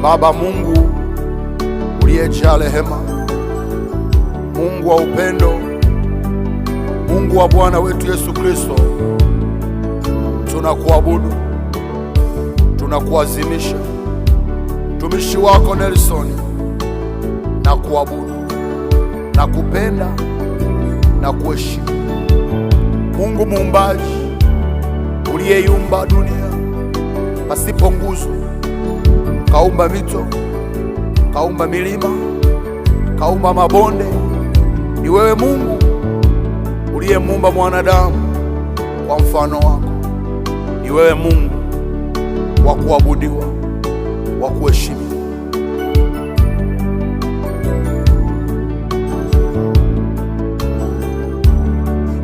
Baba Mungu uliyejaa rehema, Mungu wa upendo, Mungu wa Bwana wetu Yesu Kristo, tunakuabudu, tunakuazimisha. Mtumishi wako Nelson na kuabudu na kupenda na kuheshimu. Mungu muumbaji uliyeiumba dunia pasipo nguzo, kaumba mito, kaumba milima, kaumba mabonde. Ni wewe Mungu uliyemuumba mwanadamu kwa mfano wako. Ni wewe Mungu wa kuabudiwa, wa kuheshimiwa.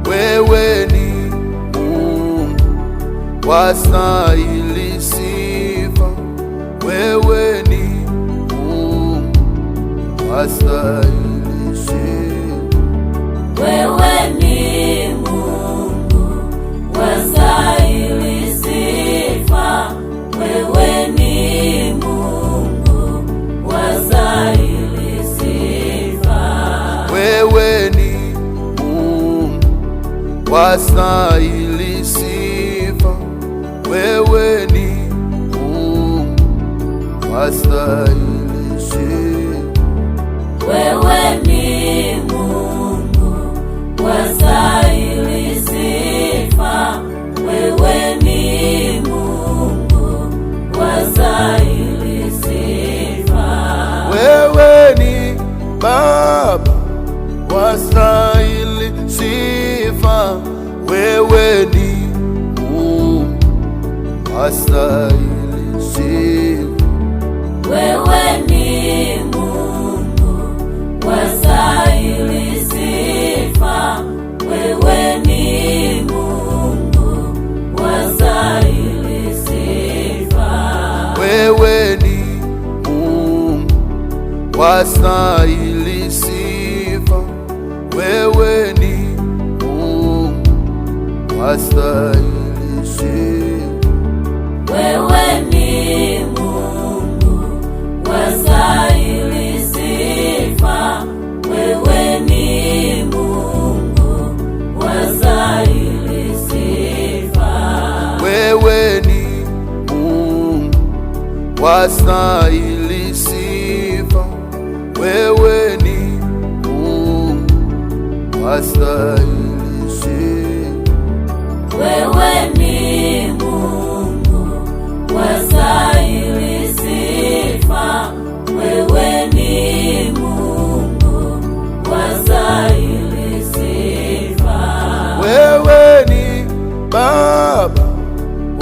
Wewe ni Mungu wastahili sifa. Wewe ni Mungu wastahili sifa. Wewe ni Mungu wastahili sifa. Wewe ni Mungu wastahili sifa. Wewe ni Mungu wastahili sifa. Wewe ni Mungu wastahili sifa. Wewe ni Mungu wastahili sifa. Wewe ni Mungu wastahili sifa. Wewe ni Baba wastahili sifa. Wewe ni Mungu wastahili sifa. Wewe ni Mungu wastahili sifa. Wewe ni Mungu wastahili sifa. Wewe ni Mungu wastahili sifa. Wewe ni Mungu wastahili sifa. Wewe ni Mungu wastahili sifa. Wewe ni Mungu wastahili sifa. Wewe ni Mungu wastahili sifa. Wewe ni Mungu wastahili sifa. Wewe ni Mungu wastahili sifa. Wewe ni Mungu wastahili sifa. Wewe ni Baba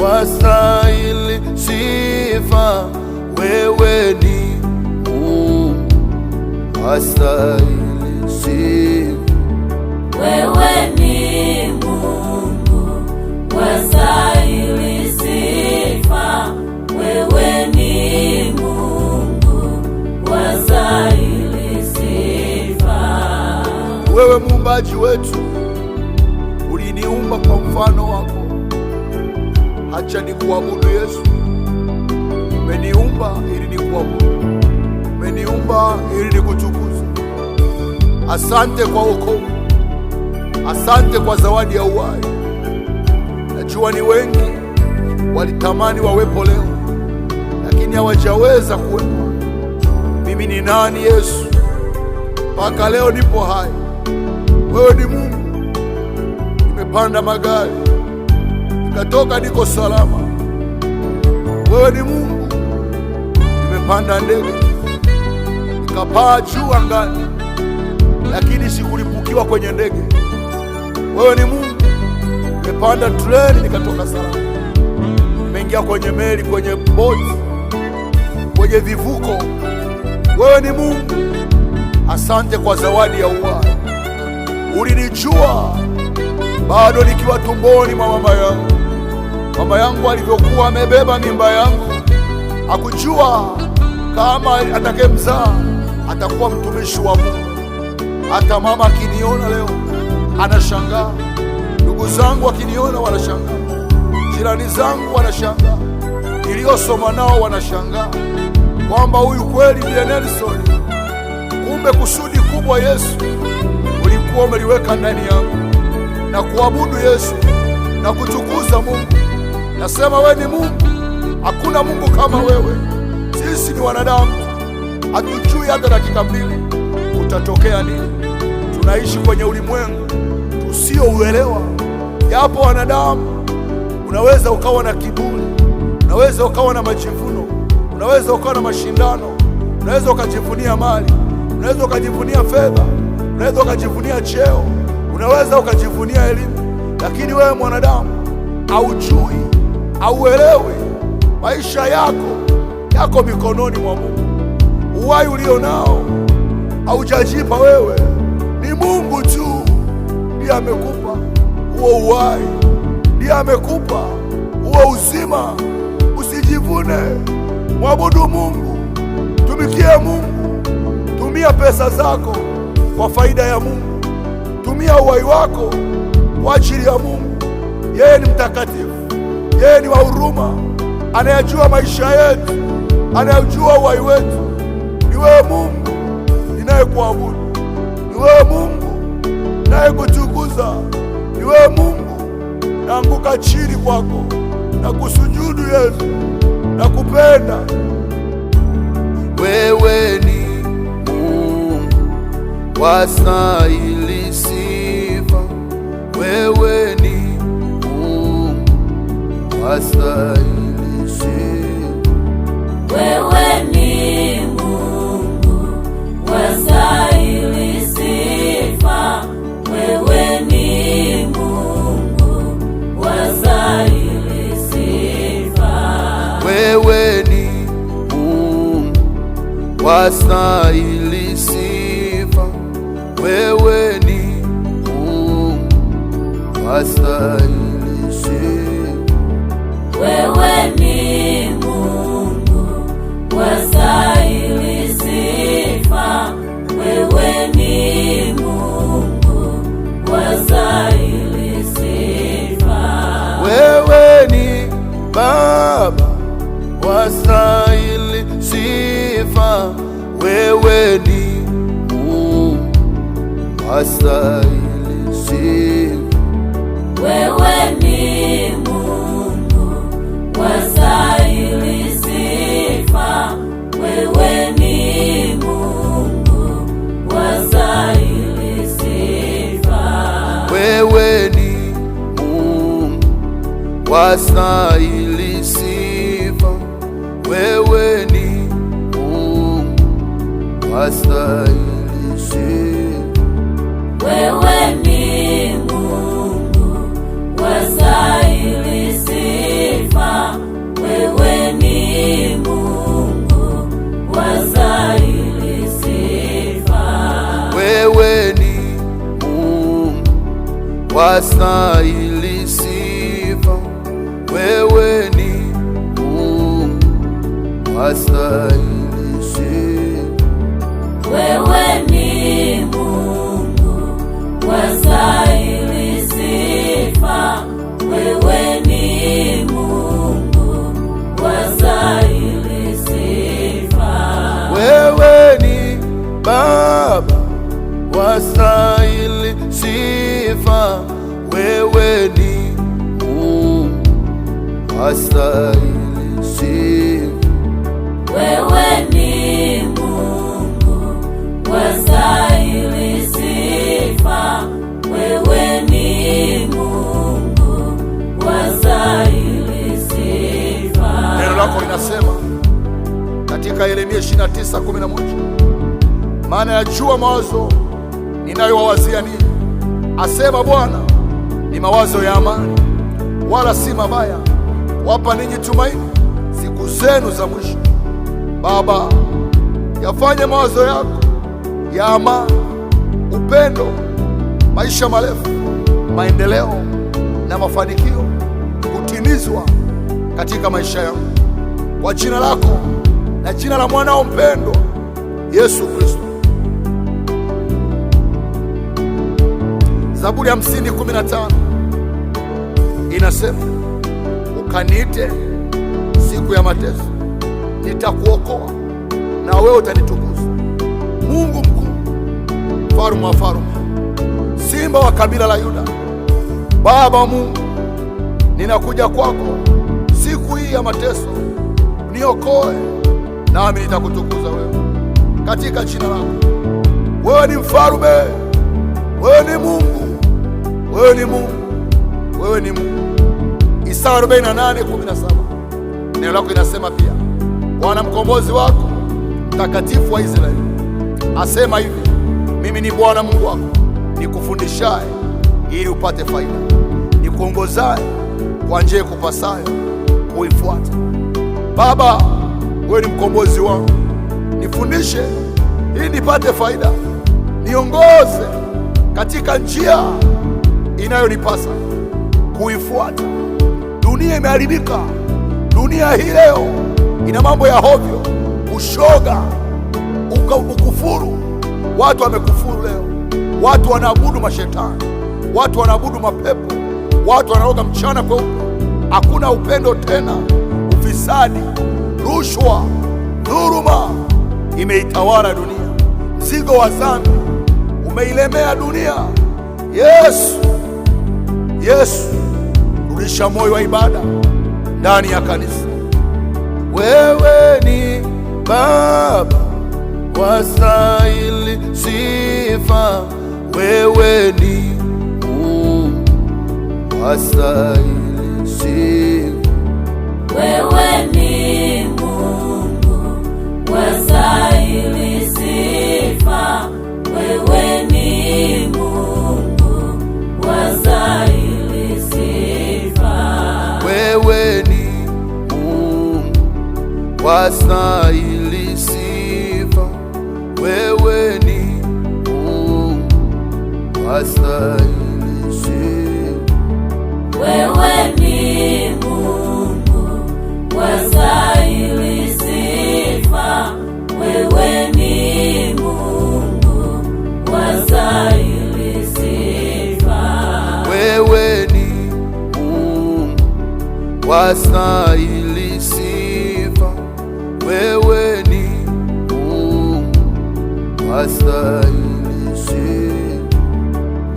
wastahili sifa. Wewe ni Mungu wastahili sifa. Wewe ni Mungu wastahili sifa. Wewe ni Mungu wastahili sifa. Wewe muumbaji wetu uliniumba kwa mfano wako. Acha nikuabudu Yesu. Umeniumba ili nikuabudu, umeniumba ili nikutukuze. Asante kwa wokovu, asante kwa zawadi ya uhai. Najua ni wengi walitamani wawepo leo, lakini hawajaweza kuwepo. Mimi ni nani Yesu? Mpaka leo nipo hai. Wewe ni Mungu. Nimepanda magari nikatoka, niko salama. Wewe ni Mungu. Nimepanda ndege nikapaa juu angani, lakini sikulipukiwa kwenye ndege. Wewe ni Mungu. Nimepanda treni nikatoka salama. Nimeingia kwenye meli, kwenye boti, kwenye vivuko. Wewe ni Mungu. Asante kwa zawadi ya uhai. Ulinijua bado nikiwa tumboni mwa mama yangu. Mama yangu alivyokuwa amebeba mimba yangu, hakujua kama atakayemzaa atakuwa mtumishi wa Mungu. Hata mama akiniona leo anashangaa, ndugu zangu wakiniona wanashangaa, jirani zangu wanashangaa, niliosoma nao wanashangaa. kwamba huyu kweli ndiye Nelson. Kumbe kusudi kubwa Yesu ulikuwa umeliweka ndani yangu, na kuabudu Yesu na kutukuza Mungu. Nasema wewe ni Mungu, hakuna Mungu kama wewe. Sisi ni wanadamu, hatujui hata dakika mbili kutatokea nini. Tunaishi kwenye ulimwengu tusiouelewa. Japo wanadamu, unaweza ukawa na kiburi, unaweza ukawa na majivuno, unaweza ukawa na mashindano, unaweza ukajivunia mali, unaweza ukajivunia fedha, unaweza ukajivunia cheo, unaweza ukajivunia elimu, lakini wewe mwanadamu haujui, hauelewi maisha yako mikononi mwa Mungu. Uhai ulio nao haujajipa wewe, ni Mungu tu ndiye amekupa huo uhai, ndiye amekupa huo uzima. Usijivune, mwabudu Mungu, tumikie Mungu, tumia pesa zako kwa faida ya Mungu, tumia uhai wako kwa ajili ya Mungu. Yeye ni mtakatifu, yeye ni wa huruma, anayajua maisha yetu, anayajua uhai wetu. Ni wewe Mungu ninayekuabudu, ni wewe Mungu ninayekutukuza, ni wewe Mungu naanguka chini kwako na kusujudu Yesu na kupenda. Wewe ni Mungu wastahili sifa, wewe ni Mungu wastahili sifa, wewe ni Mungu wastahili sifa, wewe ni Mungu wastahili sifa, wewe ni Mungu wastahili sifa, wewe ni Mungu wastahili sifa, wewe ni Mungu wastahili sifa, wewe ni Mungu wastahili sifa, wewe ni Baba wastahili sifa, wewe ni Mungu wastahili sifa, wewe ni Mungu wastahili sifa, wewe ni Mungu wastahili sifa, wewe ni Mungu wastahili sifa, wewe ni Mungu wastahili sifa, wewe ni Mungu wastahili sifa, wewe ni Mungu wastahili sifa, wewe ni Mungu wastahili sifa, wewe ni Mungu wastahili sifa, wewe ni Mungu wastahili sifa, wewe ni Mungu wastahili sifa, wewe ni Baba wastahili sifa, wewe ni Mungu wastahili sifa, wewe ni Mungu wastahili sifa, wewe ni Mungu wastahili sifa. Neno lako linasema katika Yeremia 29:11, maana yajua mawazo ninayowawazia ninyi, asema Bwana, ni mawazo ya amani, wala si mabaya, wapa ninyi tumaini siku zenu za mwisho. Baba, yafanye mawazo yako ya amani, upendo, maisha marefu, maendeleo na mafanikio kutimizwa katika maisha yangu, kwa jina lako na jina la mwanao mpendwa Yesu Kristo. Zaburi ya 50:15 inasema, ukaniite siku ya mateso, nitakuokoa na wewe utanitukuza. Mungu mkuu, mfalme wa falme, simba wa kabila la Yuda, Baba wa Mungu, ninakuja kwako siku hii ya mateso, niokoe, nami nitakutukuza wewe katika jina lako. Wewe ni mfalme, wewe ni Mungu, wewe ni Mungu, wewe ni Mungu. Isaya 48:17 neno lako inasema pia, Bwana mkombozi wako, mtakatifu wa Israeli, asema hivi, mimi ni Bwana Mungu wako, nikufundishaye ili upate faida, nikuongozaye kwa njia ikupasayo kuifuata. Baba, wewe ni mkombozi wangu, nifundishe ili nipate faida, niongoze katika njia inayonipasa kuifuata. Dunia imeharibika. Dunia hii leo ina mambo ya hovyo, ushoga, ukufuru. Watu wamekufuru leo, watu wanaabudu mashetani, watu wanaabudu mapepo, watu wanaroga mchana kweupe. Hakuna upendo tena. Ufisadi, rushwa, dhuluma imeitawala dunia. Mzigo wa dhambi umeilemea dunia. Yesu, rudisha moyo wa ibada ndani ya kanisa. Wewe ni Baba, wastahili sifa. Wewe ni Mungu, wastahili sifa. Wewe ni Mungu, wastahili sifa. Wewe ni Mungu, wastahili sifa. Wewe ni Mungu, wastahili sifa. Wewe ni Mungu, wastahili sifa. Wewe ni Mungu, wastahili sifa. Wewe ni Mungu, wastahili sifa. Wewe ni Mungu, wastahili sifa. Wewe ni Mungu, wastahili sifa.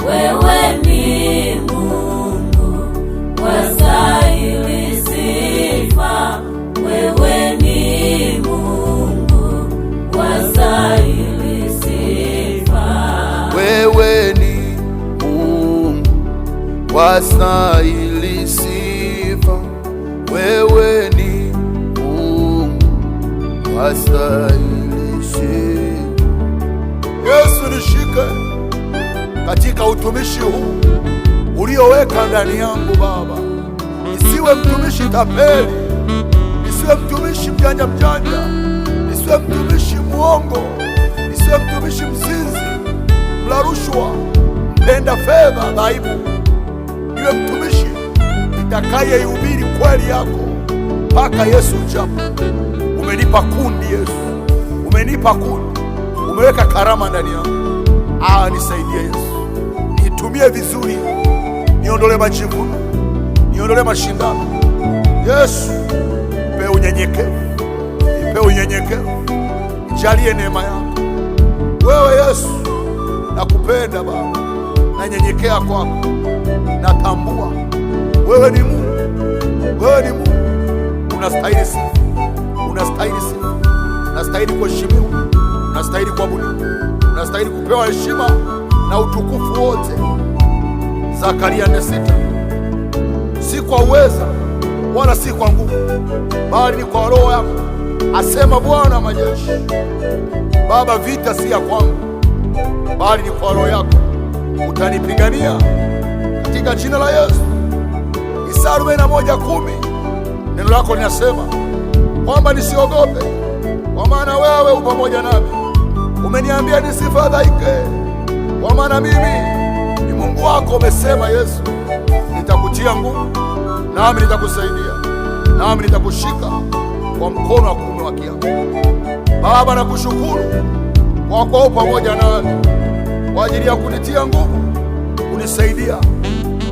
Wewe ni Mungu, wastahili sifa. Wewe ni Mungu, wastahili sifa. Wewe ni Mungu, wastahili sifa. Wewe ni Mungu, wastahili sifa. Yesu, nishike katika utumishi huu ulioweka ndani yangu Baba. Nisiwe mtumishi tapeli, nisiwe mtumishi mjanja, nisiwe mtumishi muongo, nisiwe mtumishi mzinzi, mla rushwa, mpenda fedha dhaibu. Niwe mtumishi nitakayeihubiri kweli yako mpaka Yesu ujapo. Umenipa kundi Yesu, umenipa kundi, umeweka karama ndani yangu. Nisaidie Yesu, nitumie vizuri, niondole majivuno, niondole mashindano. Yesu, nipe unyenyekevu, nijalie neema yako. Wewe Yesu, nakupenda Baba, nanyenyekea kwako, natambua wewe ni Mungu, wewe ni Mungu. Unastahili sifa, unastahili sifa, unastahili kuheshimiwa, unastahili kuabudiwa, unastahili kupewa heshima na utukufu wote. Zakaria 4:6, si kwa uweza wala si kwa nguvu, bali ni kwa Roho yako, asema Bwana majeshi. Baba, vita si ya kwangu, bali ni kwa Roho yako, utanipigania katika jina la Yesu. Isaya 41:10 neno lako linasema kwamba nisiogope, kwa maana wewe u pamoja nami. Umeniambia nisifadhaike, kwa maana mimi ni Mungu wako. Umesema Yesu, nitakutia nguvu, nami nitakusaidia, nami nitakushika kwa mkono wa kuume wa kiapo. Baba, nakushukuru kwa kuwa pamoja nami kwa ajili ya kunitia nguvu, kunisaidia,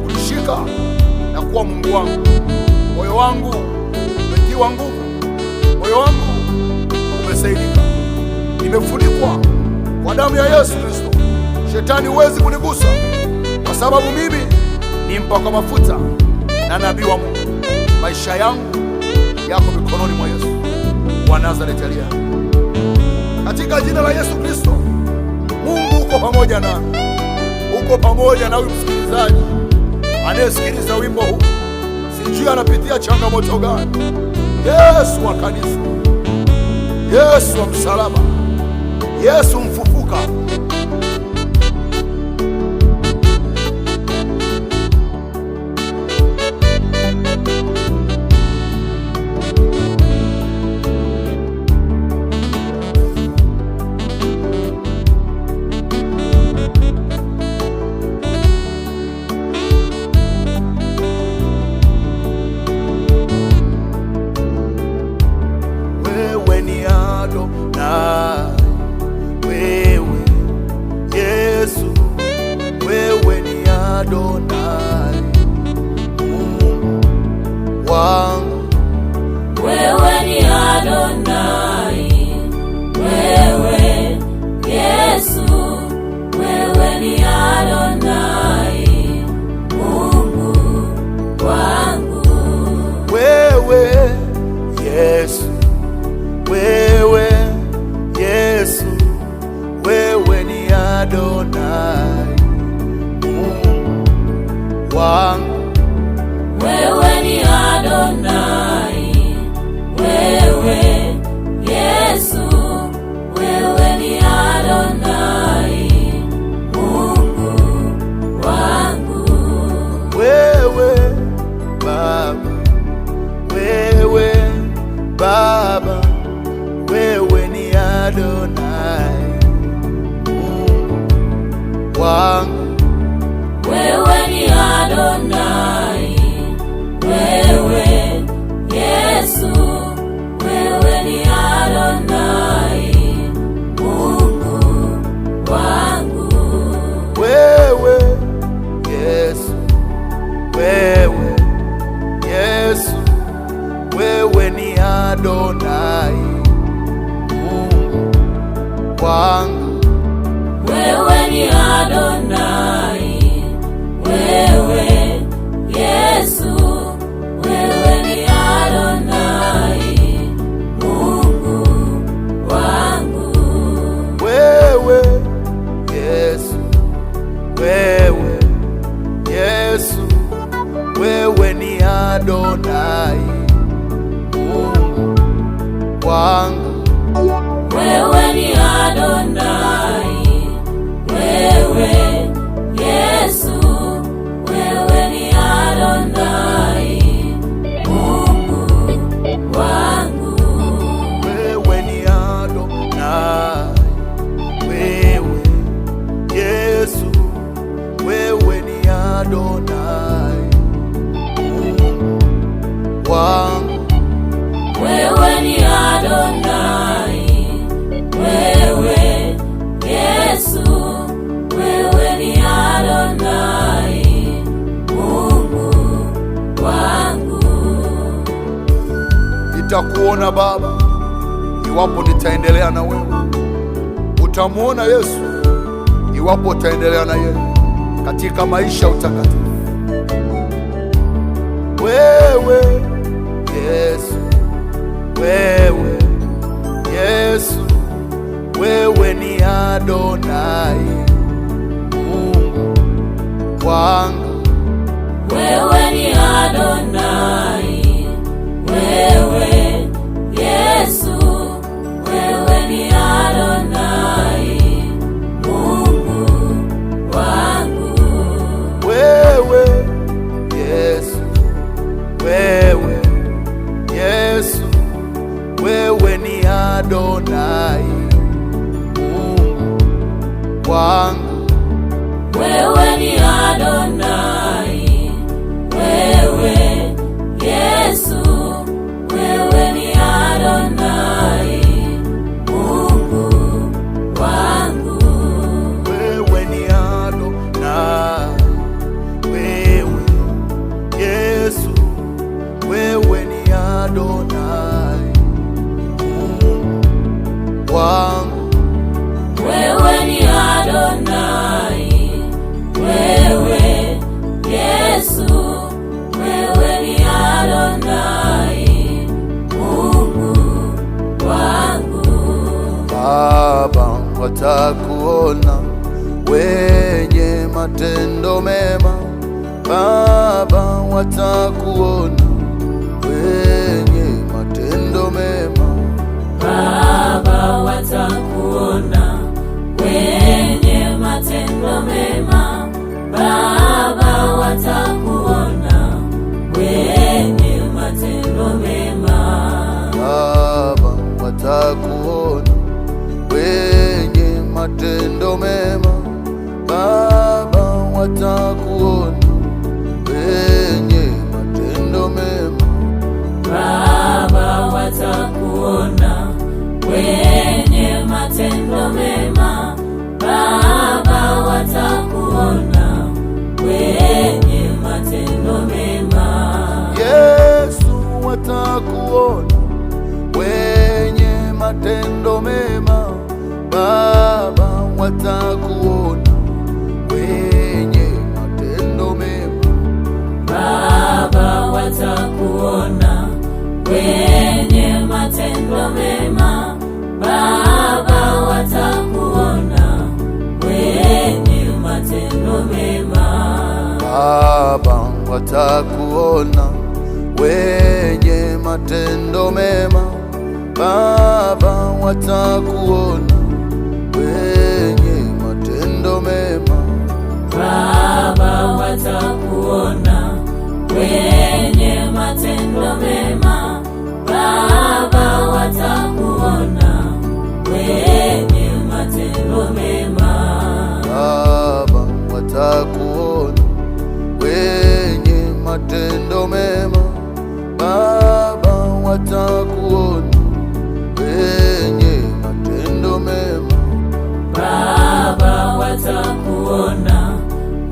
kunishika na kuwa Mungu wangu. Moyo wangu umetiwa nguvu, moyo wangu umesaidika. damu ya Yesu Kristo, shetani huwezi kunigusa, kwa sababu mimi ni mpakwa mafuta na nabii wa Mungu. Maisha yangu yako mikononi mwa Yesu wa Nazareti aliye hai. Katika jina la Yesu Kristo, Mungu uko pamoja nami, uko pamoja na huyu msikilizaji anayesikiliza wimbo huu. Sijui anapitia changamoto gani. Yesu wa kanisa, Yesu wa msalaba, Yesu mfufuka. Wewe ni Adonai, wewe Yesu, wewe ni Adonai, Mungu wangu. Wewe ni Adonai, wewe Yesu, wewe ni Adonai, Mungu wangu. Wewe Yesu, wewe Yesu, wewe ni Adonai, Mungu wangu. Wewe ni Adonai, wewe Yesu, wewe ni Adonai, Mungu wangu. Wewe Baba, wewe Baba, wewe ni Adonai, Mungu wangu. Wewe ni Adonai, wewe Yesu, wewe ni Adonai, Mungu wangu. Wewe Yesu, wewe Yesu, wewe ni Adonai, Mungu wangu. Wewe ni Adonai, wewe Yesu, wewe ni Adonai, Mungu wangu. Wewe Yesu, wewe Yesu, wewe ni Adonai, Mungu wangu. Wewe ni Adonai, wewe Yesu, wewe ni Adonai, Mungu wangu. Wewe ni Adonai, wewe Yesu, wewe ni Adonai, Mungu wangu. Wewe ni Adonai, wewe Yesu, wewe ni Adonai, Mungu wangu. Nitakuona Baba iwapo nitaendelea na wewe. Utamwona Yesu iwapo utaendelea na yeye katika maisha utakatifu. Wewe Yesu, wewe Yesu, wewe ni Adonai, Mungu wangu. Wewe ni Adonai, wewe Yesu, wewe ni Adonai, Mungu wangu. Wewe Yesu, wewe Yesu, wewe ni Adonai, Mungu wangu. Wewe ni Adonai, wewe Yesu, wewe ni Adonai, Mungu wangu. Wewe ni Adonai, wewe Yesu, wewe ni Adonai, Mungu wangu. Wewe ni watakuona wenye matendo mema. Baba, watakuona wenye matendo mema. Baba, watakuona wenye matendo mema. Baba, watakuona wenye matendo mema. Yesu, watakuona wenye matendo mema. Baba, watakuona wenye matendo mema. Baba, watakuona wenye matendo mema. Baba, watakuona wenye matendo mema. Baba, watakuona wenye matendo mema. Baba, watakuona wenye matendo mema. Baba, watakuona wenye matendo mema. Baba, watakuona wenye matendo mema. Baba, watakuona wenye matendo mema. Baba, watakuona wenye matendo mema. Baba, watakuona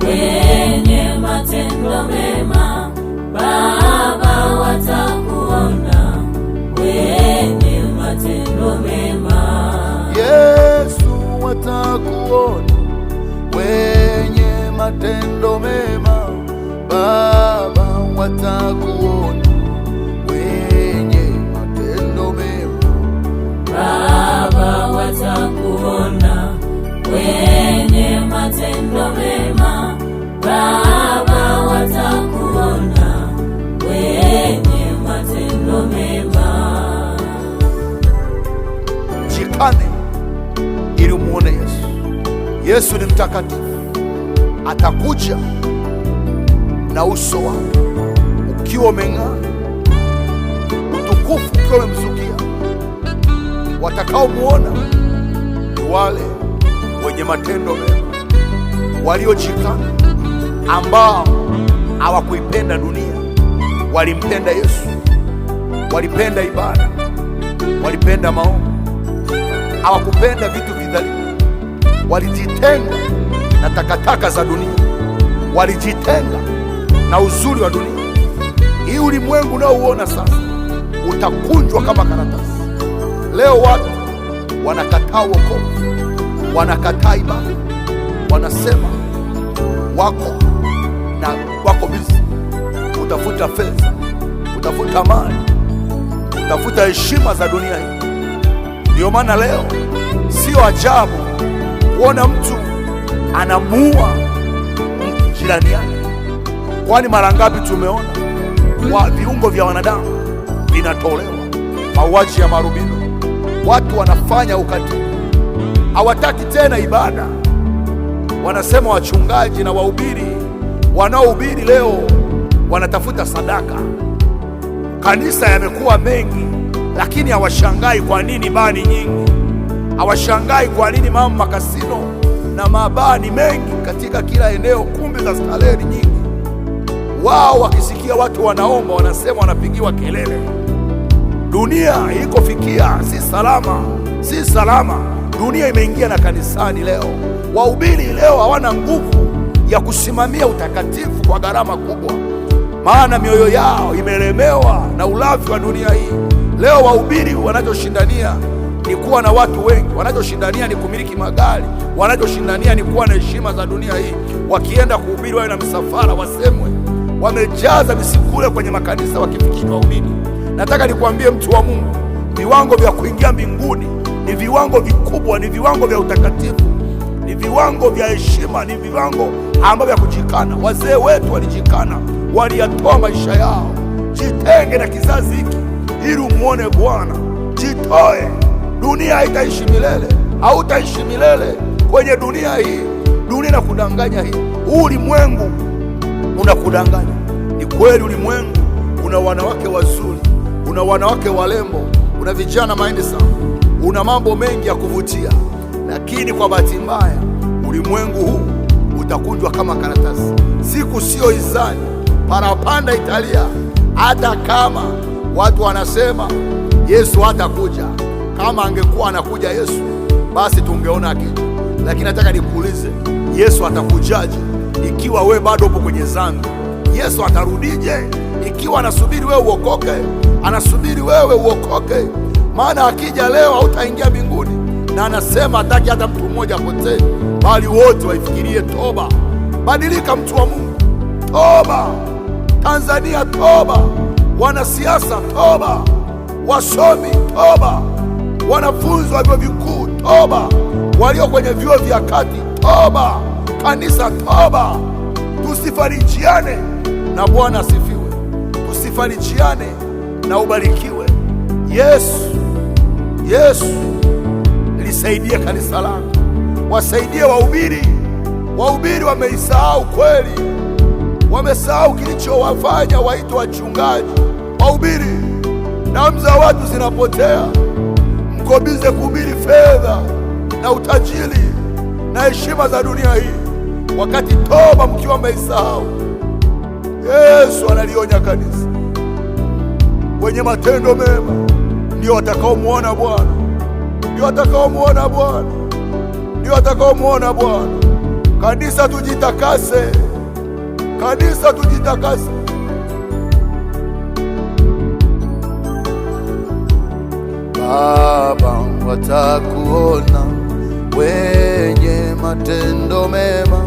wenye matendo mema. Baba, watakuona wenye matendo mema. Yesu, watakuona wenye matendo mema. Baba, watakuona wenye matendo mema. Baba, watakuona wenye matendo mema. Baba, watakuona wenye matendo mema. Jikane ili umuone Yesu. Yesu ni mtakatifu, atakuja na uso wake ukiwa umeng'aa, utukufu ukiwa umemzukia. Watakaomuona ni wale wenye matendo mema, waliojikana, ambao hawakuipenda dunia, walimpenda Yesu, walipenda ibada, walipenda maombi, hawakupenda vitu vidhalimu, walijitenga na takataka za dunia, walijitenga na uzuri wa dunia. Hii ulimwengu unaouona sasa utakunjwa kama karatasi. Leo watu wanakataa wokovu, wanakataa ibada, wanasema wako bizi kutafuta fedha, kutafuta mali, kutafuta heshima za dunia hii. Ndio maana leo sio ajabu kuona mtu anamuua jirani yake. Kwani mara ngapi tumeona viungo vya wanadamu vinatolewa, mauaji ya marubino, watu wanafanya ukatili, hawataki tena ibada. Wanasema wachungaji na wahubiri wanaohubiri leo wanatafuta sadaka. Kanisa yamekuwa mengi, lakini hawashangai kwa nini baa ni nyingi, hawashangai kwa nini makasino na mabaa ni mengi katika kila eneo, kumbi za starehe ni nyingi. Wao wakisikia watu wanaomba, wanasema wanapigiwa kelele. Dunia ilikofikia si salama, si salama. Dunia imeingia na kanisani leo. Wahubiri leo hawana nguvu ya kusimamia utakatifu kwa gharama kubwa, maana mioyo yao imelemewa na ulafi wa dunia hii. Leo wahubiri wanachoshindania ni kuwa na watu wengi, wanachoshindania ni kumiliki magari, wanachoshindania ni kuwa na heshima za dunia hii. Wakienda kuhubiri wawe na msafara, wasemwe. Wamejaza misikule kwenye makanisa wakifikisha waumini. Nataka nikwambie mtu wa Mungu, viwango vya kuingia mbinguni ni viwango vikubwa, ni viwango vya utakatifu, ni viwango vya heshima, ni viwango ambavyo vya kujikana. Wazee wetu walijikana, waliyatoa maisha yao. Jitenge na kizazi hiki ili umuone Bwana. Jitoe. Dunia haitaishi milele, hautaishi milele kwenye dunia hii. Dunia inakudanganya hii, ulimwengu unakudanganya. Ni kweli ulimwengu una wanawake wazuri, una wanawake walembo, una vijana mahindi sana, una mambo mengi ya kuvutia, lakini kwa bahati mbaya ulimwengu huu utakunjwa kama karatasi. Siku sio izani, parapanda italia. Hata kama watu wanasema Yesu hatakuja, kama angekuwa anakuja Yesu basi tungeona akija. Lakini nataka nikuulize, Yesu atakujaje ikiwa we bado upo kwenye dhambi? Yesu atarudije ikiwa anasubiri wewe uokoke? Anasubiri wewe uokoke, maana akija leo hautaingia mbinguni, na anasema hataki hata mtu mmoja apotee, bali wote waifikirie toba. Badilika mtu wa Mungu, toba. Tanzania toba, wanasiasa toba, wasomi toba, wanafunzi wa vyuo vikuu toba, walio kwenye vyuo vya kati toba, kanisa toba. Tusifarijiane, na Bwana asifiwe. Tusifarijiane na ubarikiwe. Yesu lisaidie kanisa langu, wasaidie wahubiri. Wahubiri wameisahau kweli, wamesahau kilichowafanya waitwe wachungaji. Wahubiri, damu za watu zinapotea, mko bize kuhubiri fedha na utajiri na heshima za dunia hii, wakati toba mkiwa mmeisahau. Yesu analionya kanisa, wenye matendo mema ndio watakaomuona Bwana, ndio watakaomuona Bwana, ndio watakaomuona Bwana. Kanisa tujitakase, kanisa tujitakase. Baba, watakuona wenye matendo mema.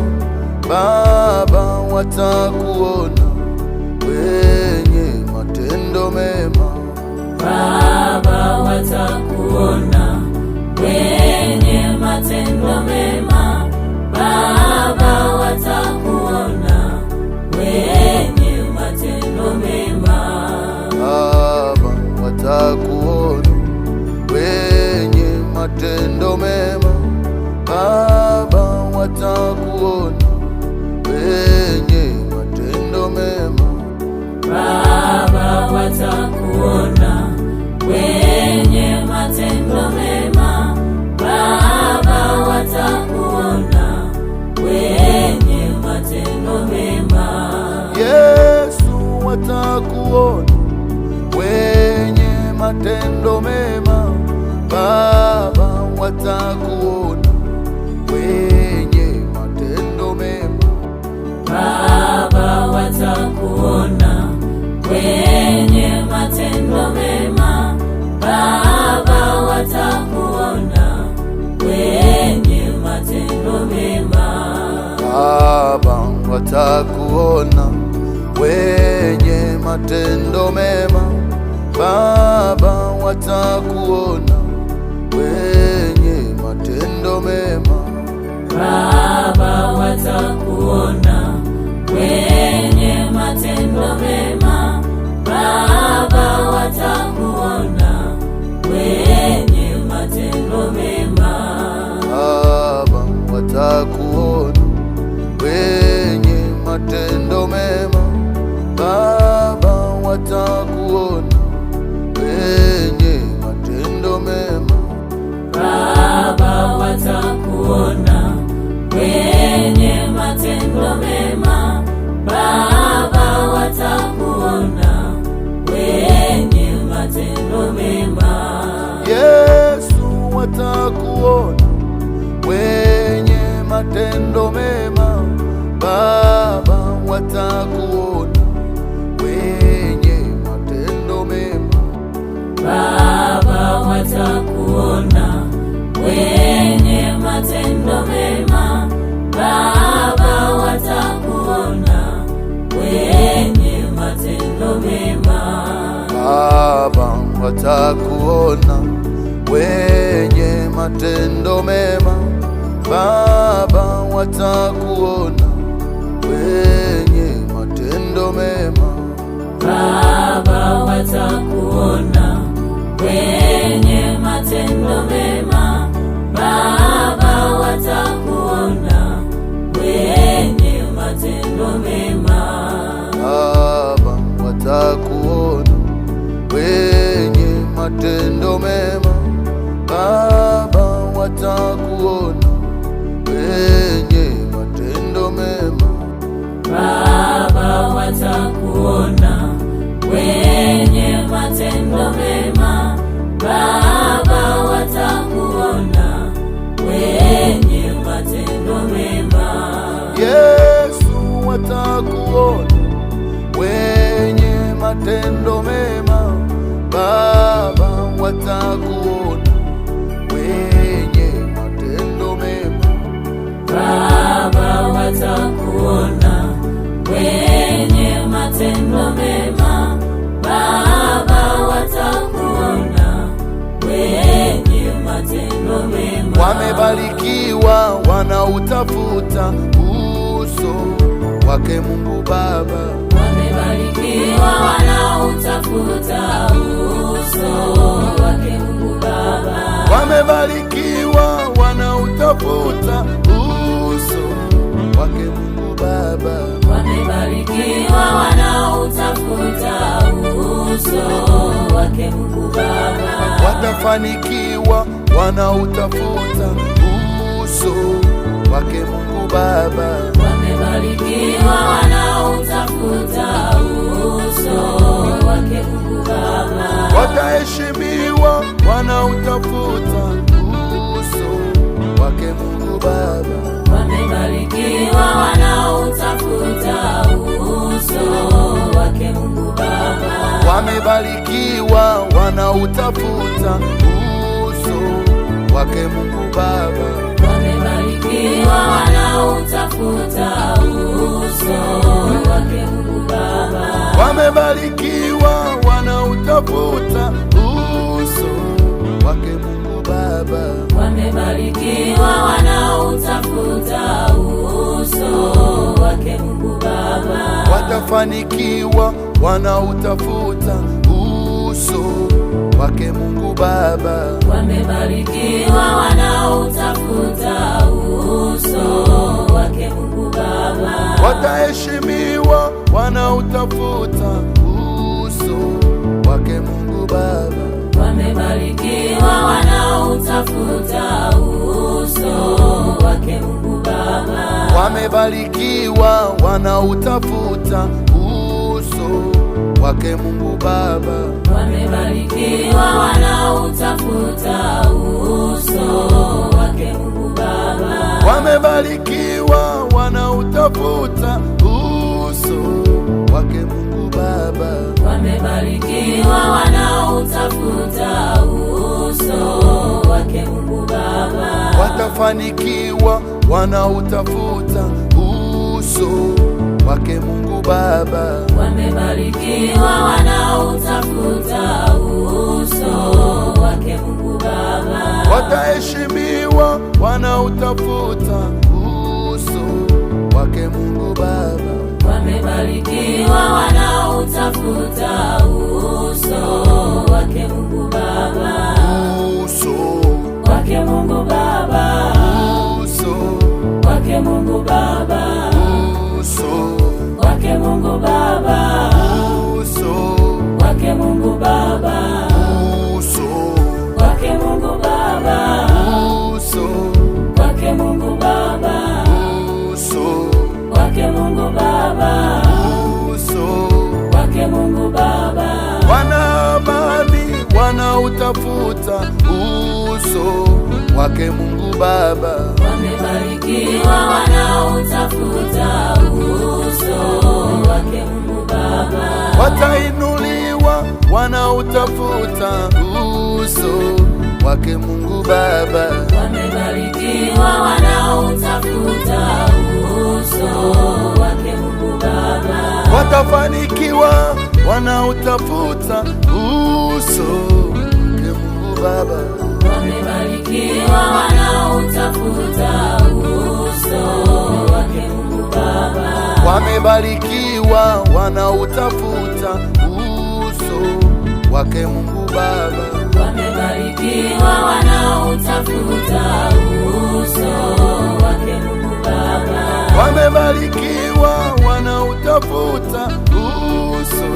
Baba, watakuona wenye matendo mema. Baba, watakuona wenye matendo mema. Baba, watakuona wenye matendo mema. Baba, watakuona wenye matendo mema. Baba, watakuona wenye matendo mema. Baba, watakuona wenye matendo mema. Baba, watakuona wenye matendo mema. Yesu, watakuona wenye matendo mema. Baba, watakuona wenye matendo mema. Baba, watakuona wenye matendo mema. Baba, watakuona wenye matendo mema. Baba, watakuona wenye matendo mema. Baba, watakuona wenye matendo mema. Baba, watakuona wenye matendo mema. Baba, watakuona wenye matendo mema. Baba, watakuona wenye matendo mema. Baba, watakuona wenye matendo mema. Baba, watakuona wenye matendo mema. Baba, watakuona wenye matendo mema. Yesu, watakuona wenye matendo mema. Baba, watakuona wenye matendo mema. Baba, watakuona wenye matendo mema. Baba, watakuona wenye matendo mema. Baba, watakuona wenye matendo mema. Baba, watakuona wenye matendo mema. Baba, watakuona wenye matendo mema. Baba, watakuona wenye matendo mema. Baba, watakuona wenye matendo watakuona wenye matendo mema. Baba, watakuona wenye matendo mema. Baba, watakuona wenye matendo mema. Yesu, watakuona wenye matendo mema. Baba, watakuona wenye matendo mema. Baba, watakuona wenye matendo mema. Baba, watakuona wenye matendo mema. Wamebarikiwa wanautafuta uso wake Mungu Baba. Wamebarikiwa wanautafuta uso wake Mungu Baba. Wamebarikiwa wanautafuta uso wake Mungu Baba. Wamebarikiwa wanautafuta uso wake Mungu Baba. Watafanikiwa wanautafuta uso wake Mungu Baba. Wamebarikiwa wanautafuta uso wake Mungu Baba. Wataheshimiwa wanautafuta uso wake Mungu Baba. Wamebarikiwa wanautafuta uso wake Mungu Baba. Wamebarikiwa wanautafuta uso wake Mungu Baba. Wamebarikiwa wanautafuta uso wake Mungu Baba. Wamebarikiwa wanautafuta uso wake Mungu Baba. Wamebarikiwa wanautafuta uso wake Mungu Baba. Watafanikiwa wanautafuta uso wake Mungu Baba. Wamebarikiwa wanautafuta uso wake Mungu Baba. Wataheshimiwa wanautafuta uso wake Mungu Baba. Wamebarikiwa wanautafuta uso wake Mungu Baba. Wamebarikiwa wanautafuta uso wake Mungu Baba. Wamebarikiwa wanautafuta uso wake Mungu Baba. Wamebarikiwa wanautafuta uso wake Mungu Baba. Wamebarikiwa wanautafuta uso wake Mungu Baba. Watafanikiwa wanautafuta uso wake Mungu Baba. Wamebarikiwa wanautafuta uso wake Mungu Baba. Wataheshimiwa wanautafuta uso wake Mungu Baba. Wamebarikiwa wanautafuta uso wake Mungu Baba. Uso Wake Mungu Baba. uso Wake Mungu Baba. uso Wake Mungu Baba. uso Wake Mungu Baba. uso Wake Mungu Baba. uso Wake Mungu Baba. uso Wake Mungu Baba. uso Wake Mungu Baba. wana amani wanautafuta uso wake Mungu Baba. Wamebarikiwa wanautafuta uso wake Mungu Baba. Watainuliwa wanautafuta uso wake Mungu Baba. Wamebarikiwa wanautafuta uso wake Mungu Baba. Watafanikiwa wanautafuta uso wake Mungu Baba. Wamebarikiwa wanautafuta uso wake Mungu Baba. Wamebarikiwa wanautafuta uso wake Mungu Baba. Wamebarikiwa wanautafuta uso wake Mungu Baba. Wamebarikiwa wanautafuta uso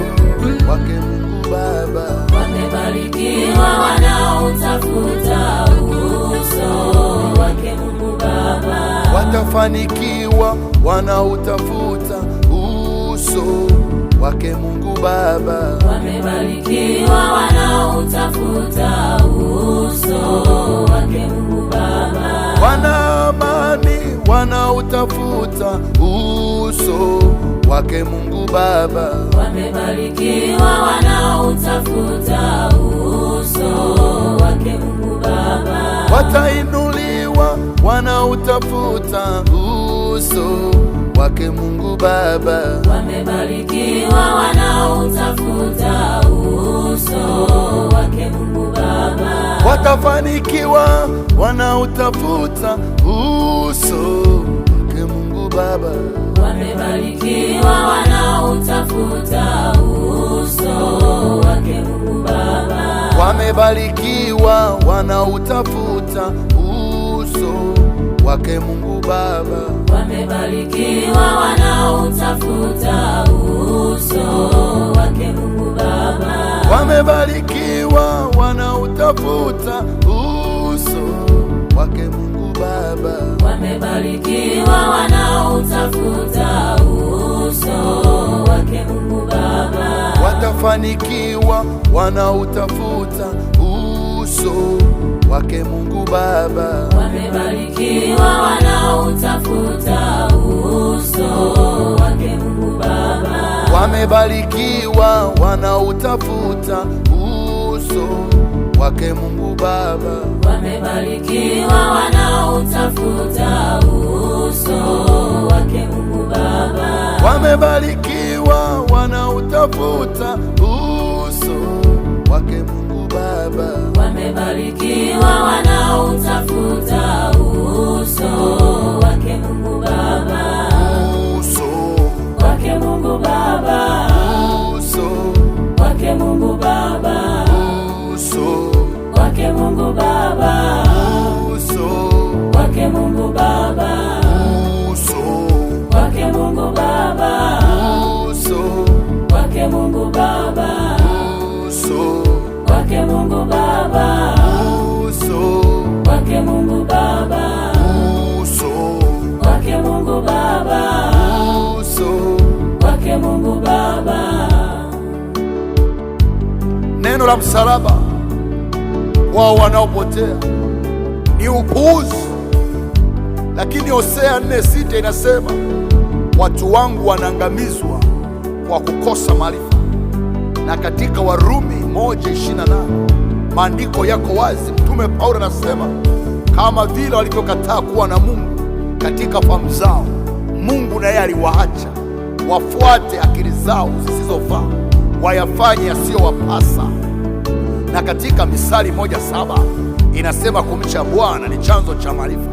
wake Mungu Baba. Wamebarikiwa wanautafuta uso watafanikiwa wanautafuta uso wake Mungu Baba. Wamebarikiwa wanautafuta uso wake Mungu Baba. Wana amani wanautafuta uso wake Mungu Baba. Wamebarikiwa wanautafuta uso wake Mungu Baba. Watainuliwa wanautafuta uso wake Mungu Baba. Wamebarikiwa wanautafuta uso wake Mungu Baba. Watafanikiwa wanautafuta uso wake Mungu Baba. Wamebarikiwa wanautafuta uso wake Mungu Baba. Wamebarikiwa wanautafuta uso wake Mungu Baba. Wamebarikiwa wanautafuta uso wake Mungu Baba. Wamebarikiwa wanautafuta uso wake Mungu Baba. Wamebarikiwa wanautafuta uso wake Mungu Baba. Watafanikiwa wanautafuta uso wake Mungu Baba. Wamebarikiwa wanautafuta uso wake Mungu Baba. Wamebarikiwa wanautafuta uso wake Mungu Baba. Wamebarikiwa wanautafuta uso wake Mungu Baba. Wamebarikiwa wanautafuta uso wake Mungu Baba. Wamebarikiwa wanautafuta uso wake Mungu Baba. Uso wake Mungu Baba. Uso wake Mungu Baba. Uso wake Mungu Baba. Uso wake Mungu Baba. Uso wake Mungu Baba. Uso wake Mungu Baba. Uso wake Mungu Baba. Uso wake Mungu Baba. Uso wake Mungu Baba. Uso wake Mungu Baba. Neno la msalaba wao wanaopotea ni upuuzi, lakini Hosea 4:6 inasema watu wangu wanaangamizwa kwa kukosa maarifa. Na katika Warumi 1:28 maandiko yako wazi, Mtume Paulo anasema kama vile walivyokataa kuwa na Mungu katika fahamu zao, Mungu naye aliwaacha wafuate akili zao zisizofaa, wayafanye yasiyowapasa. Na katika Misali 1:7 inasema kumcha Bwana ni chanzo cha maarifa.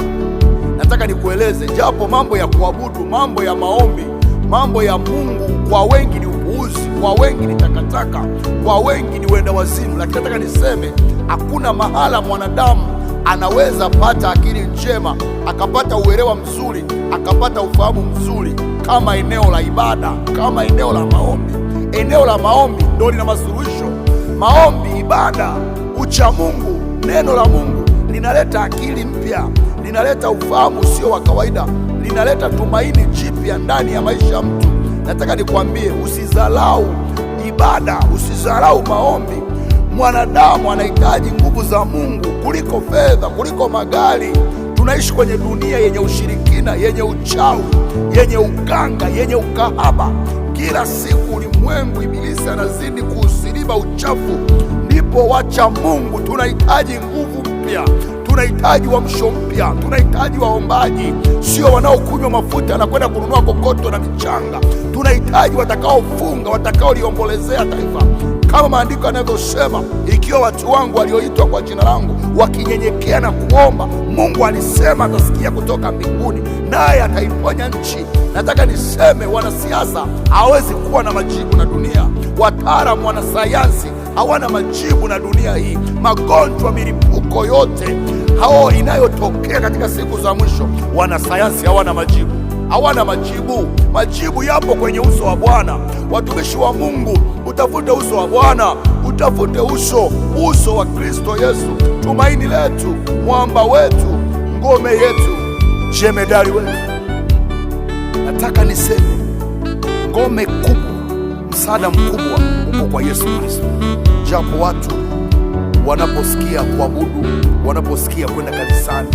Nataka nikueleze, japo mambo ya kuabudu, mambo ya maombi, mambo ya Mungu kwa wengi ni upuuzi, kwa wengi ni takataka, kwa wengi ni wenda wazimu, lakini nataka niseme hakuna mahala mwanadamu anaweza pata akili njema, akapata uelewa mzuri, akapata ufahamu mzuri kama eneo la ibada, kama eneo la maombi. Eneo la maombi ndio lina masuluhisho. Maombi, ibada, ucha Mungu, neno la Mungu linaleta akili mpya, linaleta ufahamu usio wa kawaida, linaleta tumaini jipya ndani ya maisha ya mtu. Nataka nikwambie, usidharau ibada, usidharau maombi. Mwanadamu anahitaji nguvu za Mungu kuliko fedha, kuliko magari. Tunaishi kwenye dunia yenye ushirikina, yenye uchawi, yenye uganga, yenye ukahaba. Kila siku ulimwengu, ibilisi anazidi kuusiliba uchafu. Ndipo wacha Mungu, tunahitaji nguvu mpya, tunahitaji uamsho mpya, tunahitaji waombaji, sio wanaokunywa mafuta na kwenda kununua kokoto na michanga. Tunahitaji watakaofunga, watakaoliombolezea taifa, kama maandiko yanavyosema, ikiwa watu wangu walioitwa kwa jina langu wakinyenyekea na kuomba, Mungu alisema atasikia kutoka mbinguni naye ataiponya nchi. Nataka niseme, wanasiasa hawezi kuwa na majibu na dunia, wataalamu, wanasayansi hawana majibu na dunia hii. Magonjwa, milipuko yote hao inayotokea katika siku za mwisho, wanasayansi hawana majibu, hawana majibu. Majibu yapo kwenye uso wa Bwana. Watumishi wa Mungu, utafute uso wa Bwana, utafute uso wa Kristo Yesu, tumaini letu, mwamba wetu, ngome yetu. jemedari wetu. Nataka niseme ngome kubwa, msaada mkubwa uko kwa Yesu Kristo. Japo watu wanaposikia kuabudu, wanaposikia kwenda kanisani,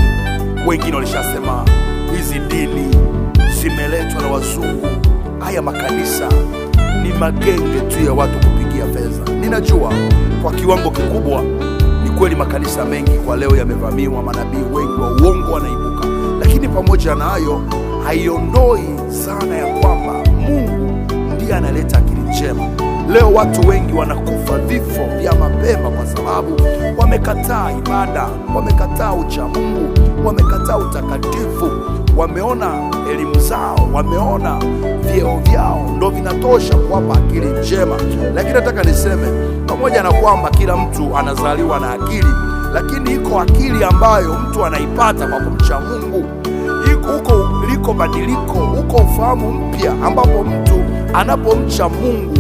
wengine walishasema hizi dini zimeletwa na wazungu, haya makanisa ni magenge tu ya watu kupigia fedha. Ninajua kwa kiwango kikubwa ni kweli makanisa mengi kwa leo yamevamiwa, manabii wengi wa uongo wanaibuka, lakini pamoja na hayo haiondoi sana ya kwamba Mungu ndiye analeta akili njema. Leo watu wengi wanakufa vifo vya mapema kwa sababu wamekataa ibada, wamekataa ucha Mungu, wamekataa utakatifu. Wameona elimu zao, wameona vyeo vyao ndo vinatosha kuwapa akili njema. Lakini nataka niseme, pamoja na kwamba kila mtu anazaliwa na akili, lakini iko akili ambayo mtu anaipata kwa kumcha Mungu. Huko liko badiliko, huko ufahamu mpya ambapo mtu anapomcha Mungu,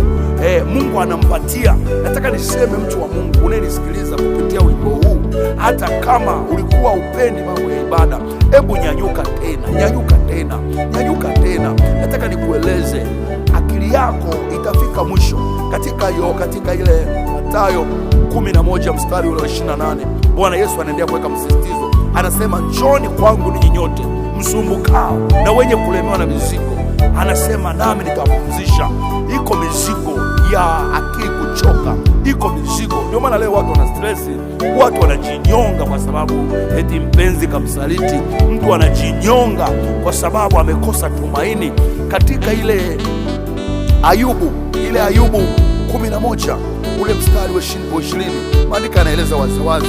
Mungu anampatia. Nataka niseme, mtu wa Mungu unayenisikiliza kupitia wimbo huu, hata kama ulikuwa upendi mambo ya ibada, hebu nyanyuka tena, nyanyuka tena, nyanyuka tena. Nataka nikueleze, akili yako itafika mwisho. Katika ile Mathayo 11 mstari ule wa 28, Bwana Yesu anaendelea kuweka msisitizo, anasema njooni kwangu ninyi nyote msumbukao na wenye kulemewa na mizigo, anasema nami nitawapumzisha. Iko mizigo ya akili kuchoka, iko mizigo. Ndio maana leo watu wana stress, watu wanajinyonga kwa sababu eti mpenzi kamsaliti. Mtu anajinyonga kwa sababu amekosa tumaini. Katika ile Ayubu 11 ule mstari wa 20, maandiko yanaeleza waziwazi,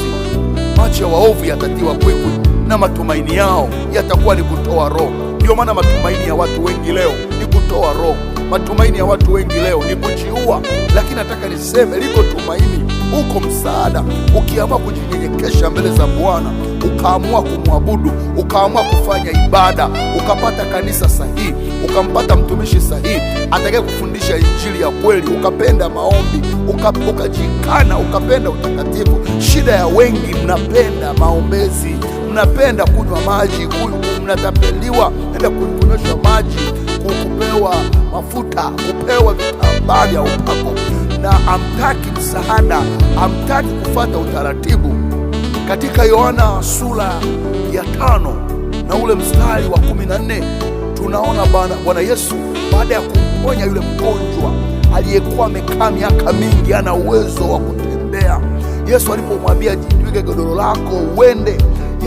macho ya waovu yatatiwa kwikwi na matumaini yao yatakuwa ni kutoa roho. Ndio maana matumaini ya watu wengi leo ni kutoa roho, matumaini ya watu wengi leo ni kujiua. Lakini nataka niseme, liko tumaini, uko msaada. Ukiamua kujinyenyekesha mbele za Bwana, ukaamua kumwabudu, ukaamua kufanya ibada, ukapata kanisa sahihi, ukampata mtumishi sahihi atakaye kufundisha injili ya kweli, ukapenda maombi, ukajikana, ukapenda utakatifu. Shida ya wengi, mnapenda maombezi, mnapenda kunywa maji, mnatapeliwa enda kunyweshwa maji, kupewa mafuta, kupewa vitambaa vya upako, na amtaki msaada, amtaki kufuata utaratibu. Katika Yohana sura ya 5 na ule mstari wa 14 tunaona Bwana Yesu baada ya kumponya yule mgonjwa aliyekuwa amekaa miaka mingi, hana uwezo wa kutembea. Yesu alipomwambia jitwike godoro lako uende,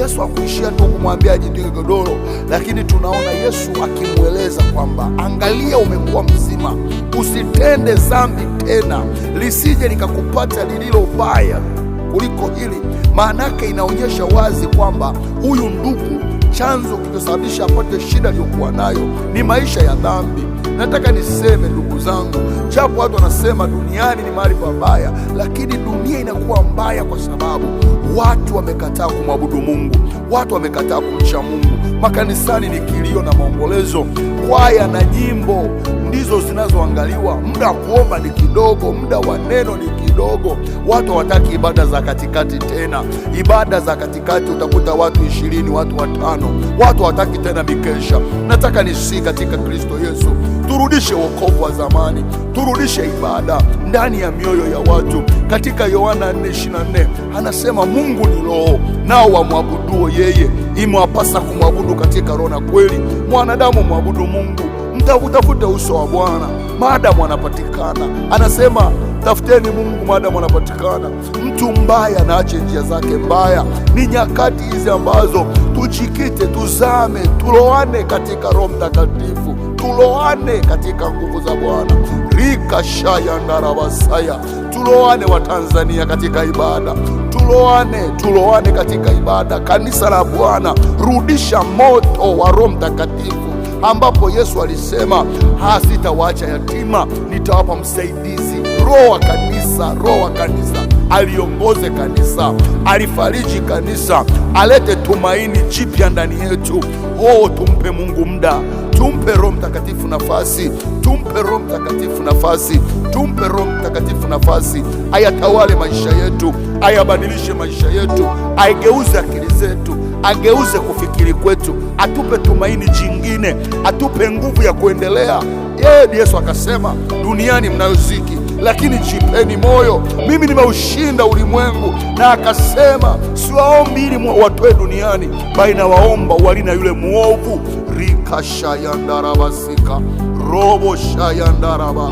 Yesu hakuishia tu kumwambia jitwike godoro, lakini tunaona Yesu akimweleza kwamba angalia, umekuwa mzima, usitende dhambi tena, lisije likakupata lililo baya kuliko hili. Maanake inaonyesha wazi kwamba huyu ndugu, chanzo kilichosababisha apate shida aliyokuwa nayo ni maisha ya dhambi. Nataka niseme ndugu zangu, japo watu wanasema duniani ni mahali pabaya, lakini dunia inakuwa mbaya kwa sababu watu wamekataa kumwabudu Mungu, watu wamekataa kumcha Mungu. Makanisani ni kilio na maombolezo, kwaya na nyimbo ndizo zinazoangaliwa. Muda wa kuomba ni kidogo, muda wa neno ni kidogo. Watu hawataki ibada za katikati tena. Ibada za katikati utakuta watu 20, watu 5. Watu hawataki tena mikesha. Nataka nisi katika Kristo Yesu turudishe wokovu wa zamani, turudishe ibada ndani ya mioyo ya watu. Katika Yohana 4:24 anasema Mungu ni roho, nao wamwabuduo yeye imewapasa kumwabudu katika roho na kweli. Mwanadamu mwabudu Mungu, mtafute uso wa Bwana maadamu anapatikana. Anasema tafuteni Mungu maadamu anapatikana. Mtu mbaya na ache njia zake mbaya. Ni nyakati hizi ambazo tujikite, tuzame, tuloane katika Roho Mtakatifu, tuloane katika nguvu za Bwana. Rika shaya ndarabasaya, tuloane wa Tanzania katika ibada, tuloane katika ibada. Kanisa la Bwana, rudisha moto wa Roho Mtakatifu, ambapo Yesu alisema sitawaacha yatima, nitawapa msaidizi. Roho wa kanisa aliongoze kanisa, alifariji kanisa, alete tumaini jipya ndani yetu. Tumpe Mungu muda, Tumpe Roho Mtakatifu nafasi, tumpe Roho Mtakatifu nafasi, tumpe Roho Mtakatifu nafasi, ayatawale maisha yetu, ayabadilishe maisha yetu, aigeuze akili zetu, ageuze kufikiri kwetu, atupe tumaini jingine, atupe nguvu ya kuendelea. Yesu akasema, duniani mnayo dhiki, lakini jipeni moyo, mimi nimeushinda ulimwengu. Na akasema, siwaombi ili watoe duniani, bali nawaomba walina yule mwovu. Rikashayandarabasika robo shayandaraba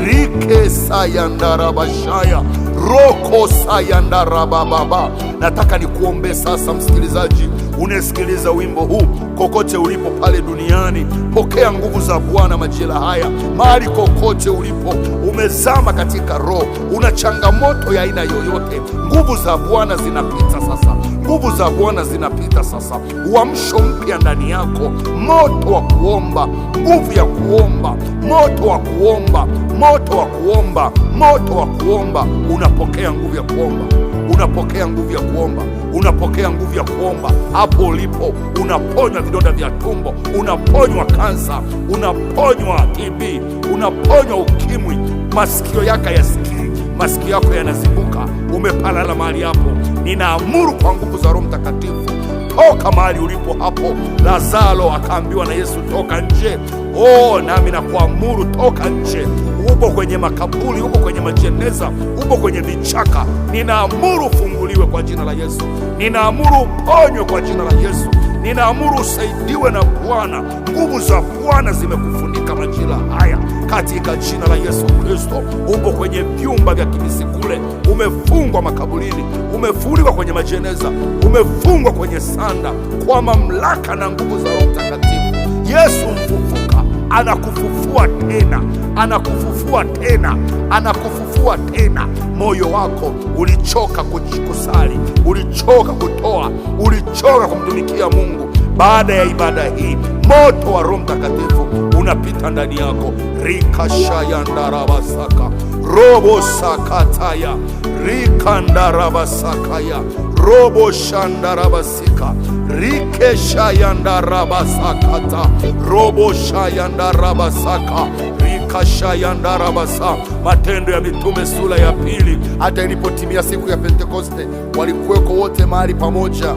rike sayandaraba shaya roko sayandaraba baba. Nataka nikuombe sasa, msikilizaji unasikiliza wimbo huu, kokote ulipo pale duniani, pokea nguvu za Bwana majira haya. Mahali kokote ulipo, umezama katika roho, una changamoto ya aina yoyote, nguvu za Bwana zinapita sasa, nguvu za Bwana zinapita sasa. Uamsho mpya ndani yako, moto wa kuomba, nguvu ya kuomba, moto wa kuomba, moto wa kuomba, moto wa kuomba. Unapokea nguvu ya kuomba, unapokea nguvu ya kuomba, unapokea nguvu ya kuomba. Hapo ulipo, unaponywa vidonda vya tumbo, unaponywa kansa, unaponywa TB, unaponywa ukimwi. Masikio yako yasikii, masikio yako yanazibuka, umepalala mahali hapo. Ninaamuru kwa nguvu za Roho Mtakatifu, toka mahali ulipo hapo. Lazaro akaambiwa na Yesu, toka nje. Nami nakuamuru, toka nje. Upo kwenye makaburi, upo kwenye majeneza, upo kwenye vichaka, ninaamuru ufunguliwe kwa jina la Yesu. Ninaamuru uponywe kwa jina la Yesu. Ninaamuru usaidiwe na Bwana. Nguvu za Bwana zimekufunika majira haya katika jina la Yesu Kristo. Upo kwenye vyumba vya kimisikule, umefungwa makaburini, umefungwa kwenye majeneza, umefungwa kwenye sanda, kwa mamlaka na nguvu za Roho Mtakatifu. Yesu mfufuka anakufufua tena, anakufufua tena, anakufufua tena. Moyo wako ulichoka kusali, ulichoka kutoa, ulichoka kumtumikia Mungu. Baada ya ibada hii, moto wa Roho Mtakatifu unapita ndani yako. Rikashayandarabasaka robo sakataya rikandarabasakaya robo shandarabasika rikeshayandarabasakata robo shayandarabasaka rikashayandarabasa. Matendo ya Mitume sura ya 2. Hata ilipotimia siku ya Pentekoste, walikuweko wote mahali pamoja.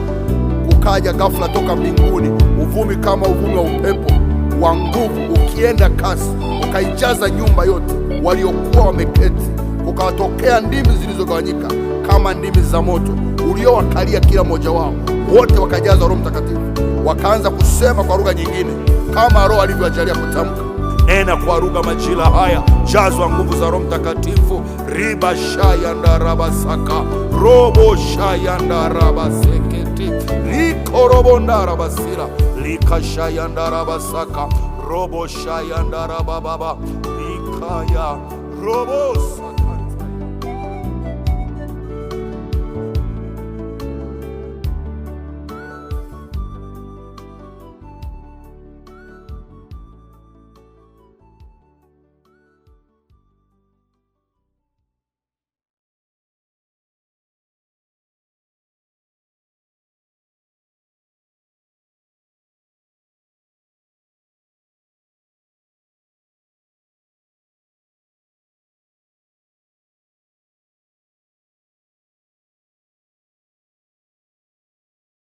Ukaja ghafla toka mbinguni uvumi kama uvumi wa upepo wa nguvu ukienda kasi, ukaijaza nyumba yote waliokuwa wameketi. Ukawatokea ndimi zilizogawanyika kama ndimi za moto uliowakalia kila mmoja wao. Wote wakajazwa Roho Mtakatifu, wakaanza kusema kwa lugha nyingine kama Roho alivyowajalia kutamka. Nena kwa lugha majira haya, jazwa nguvu za Roho Mtakatifu. Riba shayandarabasaka robo shayandarabaseke rikorobondarabasira likashayandarabasaka robo shayandarabababa likaya robo